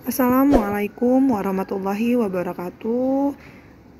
Assalamualaikum warahmatullahi wabarakatuh.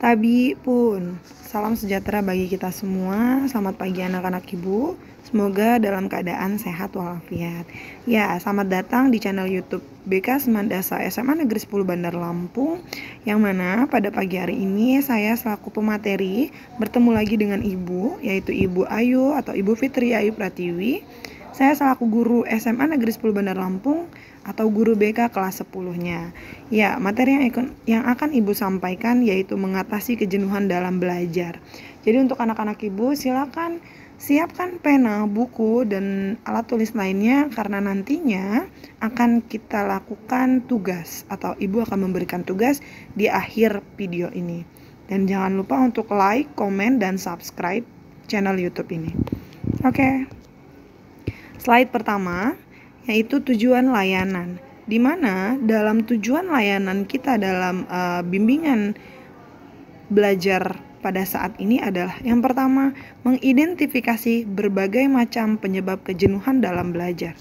Tabi pun, salam sejahtera bagi kita semua. Selamat pagi anak-anak ibu. Semoga dalam keadaan sehat walafiat. Ya, selamat datang di channel YouTube BK Semandasa SMA Negeri 10 Bandar Lampung. Yang mana pada pagi hari ini saya selaku pemateri bertemu lagi dengan ibu, yaitu Ibu Ayu atau Ibu Fitri Ayu Pratiwi. Saya selaku guru SMA Negeri 10 Bandar Lampung atau guru BK kelas 10-nya. Ya, materi yang akan Ibu sampaikan yaitu mengatasi kejenuhan dalam belajar. Jadi untuk anak-anak Ibu silakan siapkan pena, buku, dan alat tulis lainnya karena nantinya akan kita lakukan tugas atau Ibu akan memberikan tugas di akhir video ini. Dan jangan lupa untuk like, komen, dan subscribe channel YouTube ini. Oke. Slide pertama yaitu tujuan layanan, di mana dalam tujuan layanan kita dalam bimbingan belajar pada saat ini adalah yang pertama, mengidentifikasi berbagai macam penyebab kejenuhan dalam belajar.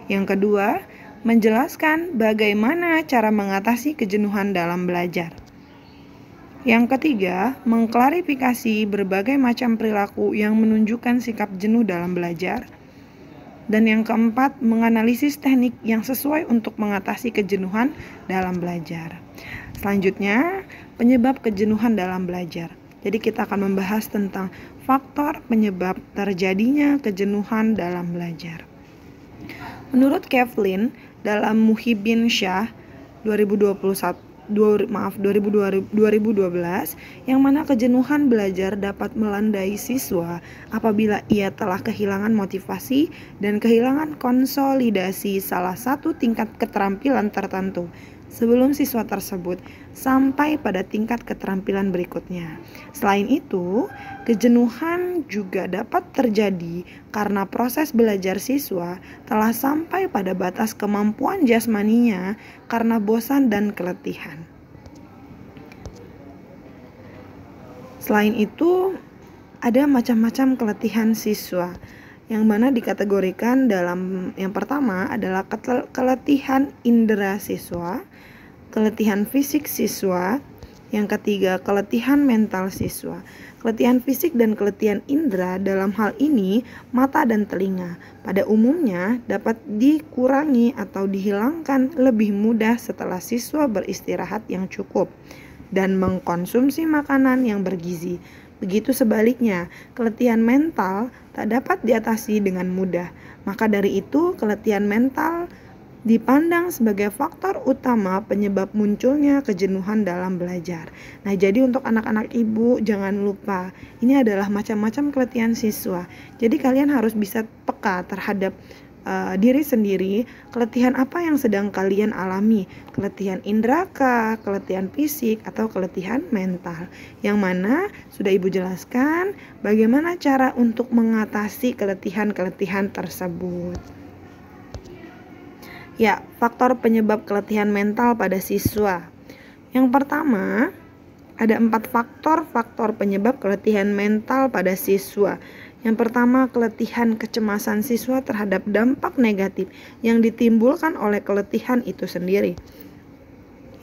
Yang kedua, menjelaskan bagaimana cara mengatasi kejenuhan dalam belajar. Yang ketiga, mengklarifikasi berbagai macam perilaku yang menunjukkan sikap jenuh dalam belajar. Dan yang keempat, menganalisis teknik yang sesuai untuk mengatasi kejenuhan dalam belajar. Selanjutnya, penyebab kejenuhan dalam belajar. Jadi kita akan membahas tentang faktor penyebab terjadinya kejenuhan dalam belajar. Menurut Kevlin dalam Muhyiddin Shah 2012, yang mana kejenuhan belajar dapat melandai siswa apabila ia telah kehilangan motivasi dan kehilangan konsolidasi salah satu tingkat keterampilan tertentu sebelum siswa tersebut sampai pada tingkat keterampilan berikutnya. Selain itu, kejenuhan juga dapat terjadi karena proses belajar siswa telah sampai pada batas kemampuan jasmaninya karena bosan dan keletihan. Selain itu, ada macam-macam keletihan siswa yang mana dikategorikan dalam yang pertama adalah keletihan indera siswa, keletihan fisik siswa, yang ketiga keletihan mental siswa. Keletihan fisik dan keletihan indera dalam hal ini mata dan telinga pada umumnya dapat dikurangi atau dihilangkan lebih mudah setelah siswa beristirahat yang cukup dan mengkonsumsi makanan yang bergizi. Begitu sebaliknya, keletihan mental tak dapat diatasi dengan mudah. Maka dari itu, keletihan mental dipandang sebagai faktor utama penyebab munculnya kejenuhan dalam belajar. Nah, jadi untuk anak-anak ibu jangan lupa, ini adalah macam-macam keletihan siswa. Jadi kalian harus bisa peka terhadap diri sendiri, keletihan apa yang sedang kalian alami, keletihan indera kah, keletihan fisik, atau keletihan mental. Yang mana sudah Ibu jelaskan bagaimana cara untuk mengatasi keletihan-keletihan tersebut. Ya, faktor penyebab keletihan mental pada siswa. Yang pertama, ada 4 faktor penyebab keletihan mental pada siswa. Yang pertama, keletihan kecemasan siswa terhadap dampak negatif yang ditimbulkan oleh keletihan itu sendiri.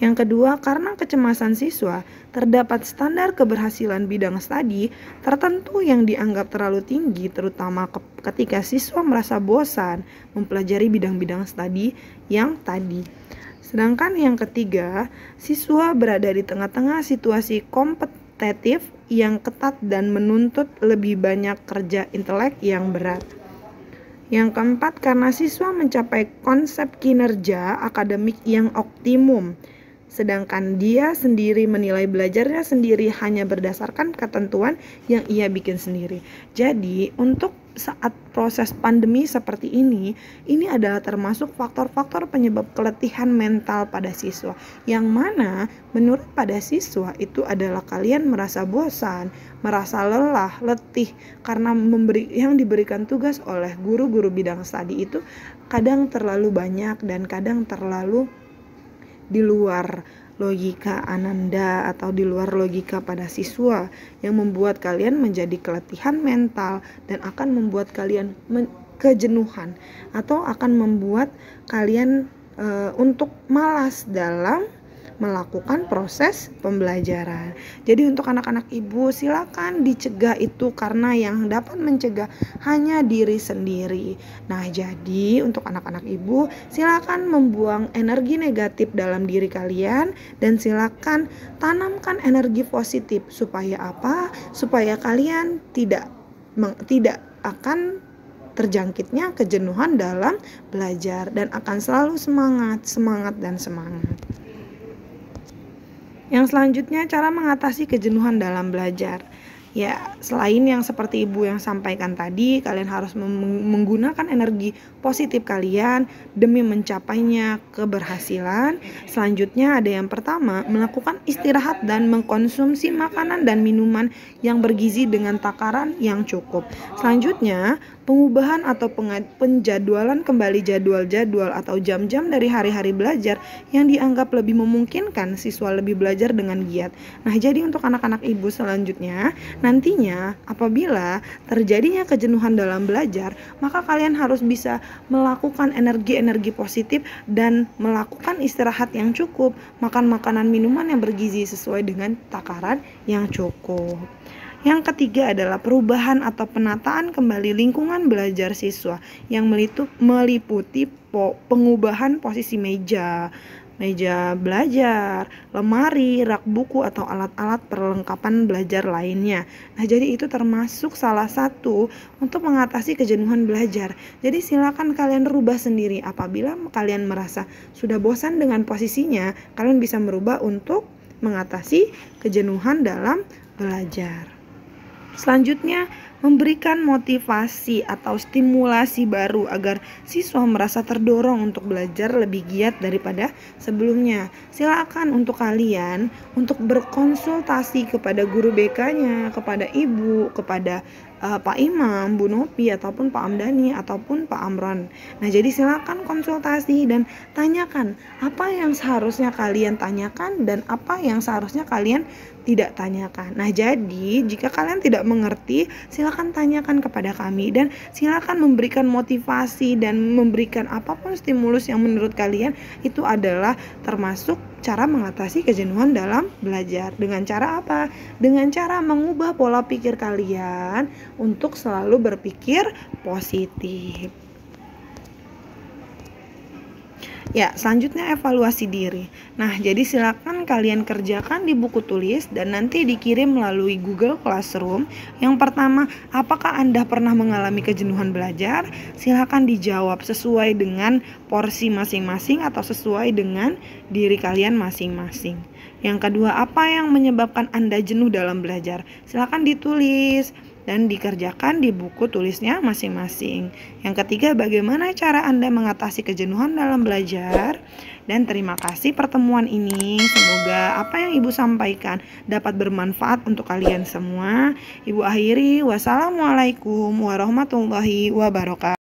Yang kedua, karena kecemasan siswa, terdapat standar keberhasilan bidang studi tertentu yang dianggap terlalu tinggi, terutama ketika siswa merasa bosan mempelajari bidang-bidang studi yang tadi. Sedangkan yang ketiga, siswa berada di tengah-tengah situasi kompetitif yang ketat dan menuntut lebih banyak kerja intelek yang berat. Yang keempat, karena siswa mencapai konsep kinerja akademik yang optimum, sedangkan dia sendiri menilai belajarnya sendiri hanya berdasarkan ketentuan yang ia bikin sendiri. Jadi, untuk saat proses pandemi seperti ini adalah termasuk faktor-faktor penyebab keletihan mental pada siswa. Yang mana menurut pada siswa itu adalah kalian merasa bosan, merasa lelah, letih karena yang diberikan tugas oleh guru-guru bidang studi itu kadang terlalu banyak dan kadang terlalu di luar logika Ananda atau di luar logika pada siswa yang membuat kalian menjadi keletihan mental dan akan membuat kalian kejenuhan atau akan membuat kalian untuk malas dalam melakukan proses pembelajaran. Jadi untuk anak-anak ibu silakan dicegah itu, karena yang dapat mencegah hanya diri sendiri. Nah, jadi untuk anak-anak ibu silakan membuang energi negatif dalam diri kalian dan silakan tanamkan energi positif. Supaya apa? Supaya kalian tidak akan terjangkitnya kejenuhan dalam belajar dan akan selalu semangat. Yang selanjutnya, cara mengatasi kejenuhan dalam belajar. Ya, selain yang seperti ibu yang sampaikan tadi, kalian harus menggunakan energi positif kalian demi mencapainya keberhasilan. Selanjutnya ada yang pertama, melakukan istirahat dan mengkonsumsi makanan dan minuman yang bergizi dengan takaran yang cukup. Selanjutnya, pengubahan atau penjadwalan kembali jadwal-jadwal atau jam-jam dari hari-hari belajar yang dianggap lebih memungkinkan siswa lebih belajar dengan giat. Nah, jadi untuk anak-anak ibu selanjutnya, nantinya apabila terjadinya kejenuhan dalam belajar, maka kalian harus bisa melakukan energi-energi positif dan melakukan istirahat yang cukup, makan makanan minuman yang bergizi sesuai dengan takaran yang cukup. Yang ketiga adalah perubahan atau penataan kembali lingkungan belajar siswa yang meliputi pengubahan posisi meja belajar, lemari, rak buku, atau alat-alat perlengkapan belajar lainnya. Nah, jadi itu termasuk salah satu untuk mengatasi kejenuhan belajar. Jadi silakan kalian rubah sendiri. Apabila kalian merasa sudah bosan dengan posisinya, kalian bisa merubah untuk mengatasi kejenuhan dalam belajar. Selanjutnya, memberikan motivasi atau stimulasi baru agar siswa merasa terdorong untuk belajar lebih giat daripada sebelumnya. Silakan untuk kalian untuk berkonsultasi kepada guru BK-nya, kepada ibu, kepada Pak Imam, Bu Nopi, ataupun Pak Amdani, ataupun Pak Amron. Nah, jadi silakan konsultasi dan tanyakan apa yang seharusnya kalian tanyakan dan apa yang seharusnya kalian tidak tanyakan. Nah, jadi jika kalian tidak mengerti, silakan tanyakan kepada kami dan silakan memberikan motivasi dan memberikan apapun stimulus yang menurut kalian itu adalah termasuk cara mengatasi kejenuhan dalam belajar. Dengan cara apa? Dengan cara mengubah pola pikir kalian untuk selalu berpikir positif. Ya, selanjutnya evaluasi diri. Nah, jadi silakan kalian kerjakan di buku tulis dan nanti dikirim melalui Google Classroom. Yang pertama, apakah Anda pernah mengalami kejenuhan belajar? Silakan dijawab sesuai dengan porsi masing-masing atau sesuai dengan diri kalian masing-masing. Yang kedua, apa yang menyebabkan Anda jenuh dalam belajar? Silakan ditulis dan dikerjakan di buku tulisnya masing-masing. Yang ketiga, bagaimana cara Anda mengatasi kejenuhan dalam belajar? Dan terima kasih pertemuan ini. Semoga apa yang Ibu sampaikan dapat bermanfaat untuk kalian semua. Ibu akhiri, wassalamualaikum warahmatullahi wabarakatuh.